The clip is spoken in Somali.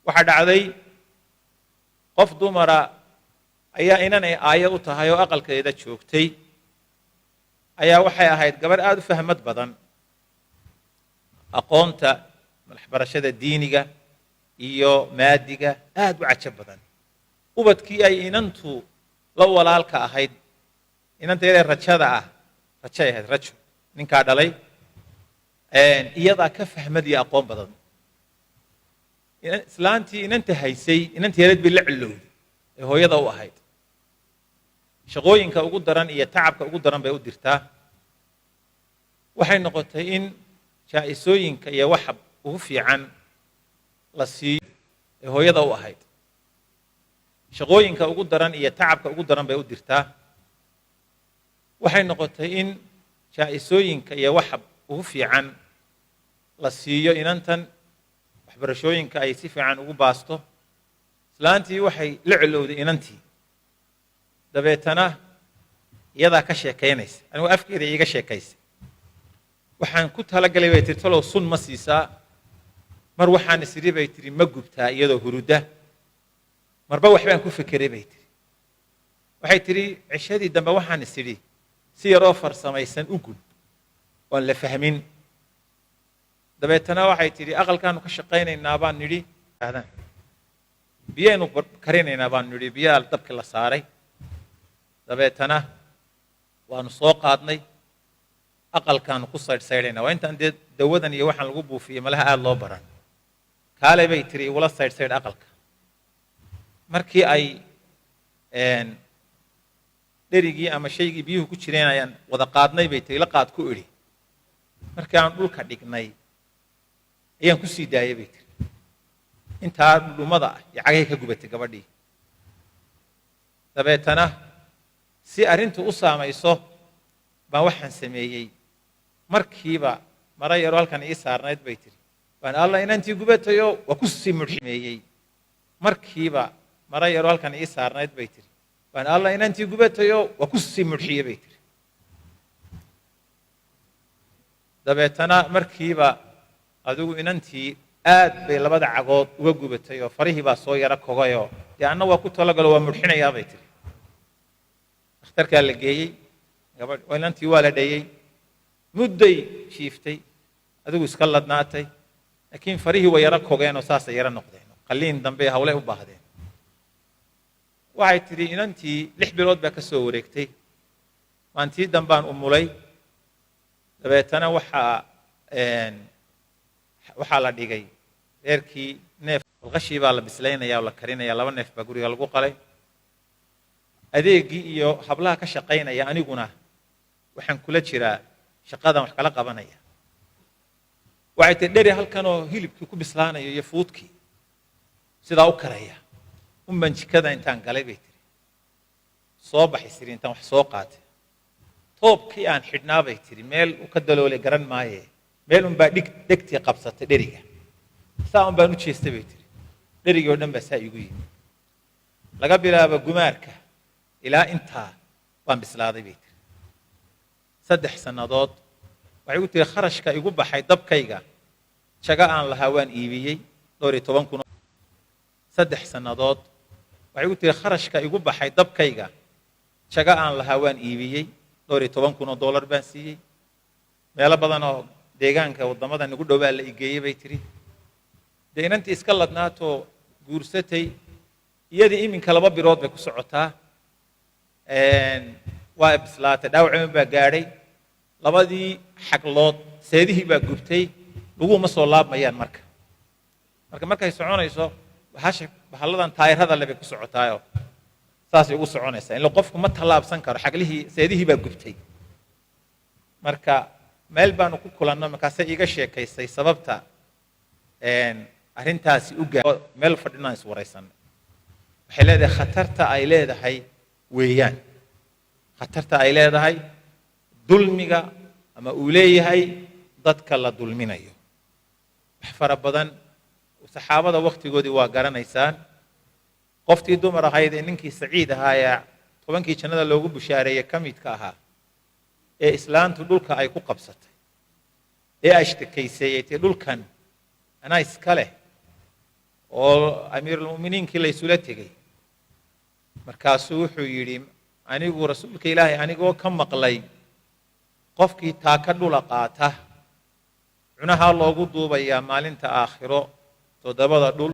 waxa dhacday qof dumara ayaa inanay aayo u tahay oo aqalkeeda joogtay ayaa waxay ahayd gabar aad u fahmad badan aqoonta waxbarashada diiniga iyo maadiga aad u cajab badan ubadkii ay inantu la walaalka ahayd inanteeda rajada ah rajay ahayd rajo ninkaa dhalay iyadaa ka fahmad iyo aqoon badan islaantii inanta haysay inanteedad bay la cilowday ee hooyada u ahayd shaqooyinka ugu daran iyo tacabka ugu daran bay u dirtaa waxay noqotay in jaa'isooyinka iyo waxa ugu fiican la siiyo ee hooyada u ahayd shaqooyinka ugu daran iyo tacabka ugu daran bay u dirtaa waxay noqotay in jaa'isooyinka iyo waxa ugu fiican la siiyo inantan waxbarashooyinka ay si fiican ugu baasto islaantii waxay la cilowday inantii dabeetana iyadaa ka sheekaynaysa anigu afkeeda iiga sheekaysay waxaan ku talagalay bay tiri talow sun ma siisaa mar waxaan isiri bay tiri ma gubtaa iyadoo huruda marba waxbaan ku fekeray bay tiri waxay tiri cishadii dambe waxaan isidhi si yaroo farsamaysan u gub oon la fahmin dabeetana waxay tidhi aqalkaanu ka shaqaynaynaa baan nidhi biyaynu karinaynaa baan nidhi biyaa dabki la saaray dabeetana waanu soo qaadnay aqalkaanu ku saydhsaydhaynaa waa intaan dee dawadan iyo waxaan lagu buufiyey malaha aada loo baran kaale bay tiri igula saydhsaydh aqalka markii ay dherigii ama shaygii biyuhu ku jireen ayaan wada qaadnay bay tiri la qaad ku idhi markii aan dhulka dhignay ayaan ku sii daayay bay tiri intaa dhudhumada ah iyo cagay ka gubatay gabadhii dabeetana si arrintu u saamayso baan waxaan sameeyey markiiba mara yaroo halkan ii saarnayd bay tiri baan alla inantii gubatayo waa ku sii mudximeeyey markiiba mara yaroo halkan ii saarnayd bay tiri baan alla inantii gubatayo waa ku sii mudxiye bay tiri dabeetana markiiba adigu inantii aad bay labada cagood uga gubatay oo farihii baa soo yaro kogayoo dee anna waa ku talagalo waa mudxinayaa bay tiri dhakhtarkaa la geeyey gabadh inantii waa la dhayey mudday shiiftay adigu iska ladnaatay laakiin farihii way yaro kogeenoo saasay yaro noqdeen qalliin dambe hawle u baahdeen waxay tidhi inantii 6 bilood baa ka soo wareegtay maantii dambaan umulay dabeetana waxaa la dhigay reerkii neef alqashii baa la bislaynaya oo la karinaya 2 neef baa guriga lagu qalay adeegii iyo hablaha ka shaqaynaya aniguna waxaan kula jiraa shaqadan wax kala qabanaya waxay tidhi dheri halkanoo hilibkii ku bislaanayo iyo fuudkii sidaa u karaya unbaan jikada intaan galay bay tiri soo baxay siri intaan wax soo qaatay toobkii aan xidhnaa bay tiri meel u ka daloolay garan maaye meel unbaa dhegtii qabsatay dheriga saa un baan u jeestay bay tiri dherigii oo dhan baa saa igu yimi laga bilaabo gumaarka ilaa intaa waan bislaaday bay tiri 3 sannadood waxay u tiri kharashka igu baxay dabkayga jaga aan lahaa waan iibiyey 12 kun 3 sannadood waxay u tiri kharashka igu baxay dabkayga jaga aan lahaa waan iibiyey 12 kun oo dollar baan siiyey meelo badan oo deegaanka wadamada nagu dhowaa la igeeyey bay tiri dee inantii iska ladnaatoo guursatay iyadii iminka 2 bilood bay ku socotaa waa bislaatay dhaawacima baa gaadhay 2dii xaglood seedihii baa gubtay laguma soo laabmayaan markay soconayso bahalladan taayirada le bay ku socotaayo saasay ugu soconaysaa ila qofku ma tallaabsan karo xaglihii seedihii baa gubtay marka meel baanu ku kulanno markaasay iiga sheekaysay sababta arrintaasi u gaadhay meel fadhinaan iswaraysanay waxay leedahay khatarta ay leedahay weeyaan khatarta ay leedahay dulmiga ama uu leeyahay dadka la dulminayo wax fara badan saxaabada waqtigoodii waa garanaysaan qoftii dumar ahayd ee ninkii saciid ahaa ee 10kii jannada loogu bushaareeyey ka midka ahaa ee islaantu dhulka ay ku qabsatay ee ashtakayseeyay dhulkan anaa iska leh oo amiirulmu'miniinkii la isula tegey markaasuu wuxuu yidhi anigu rasuulka ilaahay anigoo ka maqlay qofkii taa ka dhula qaata cunaha loogu duubayaa maalinta aakhiro 7 dhul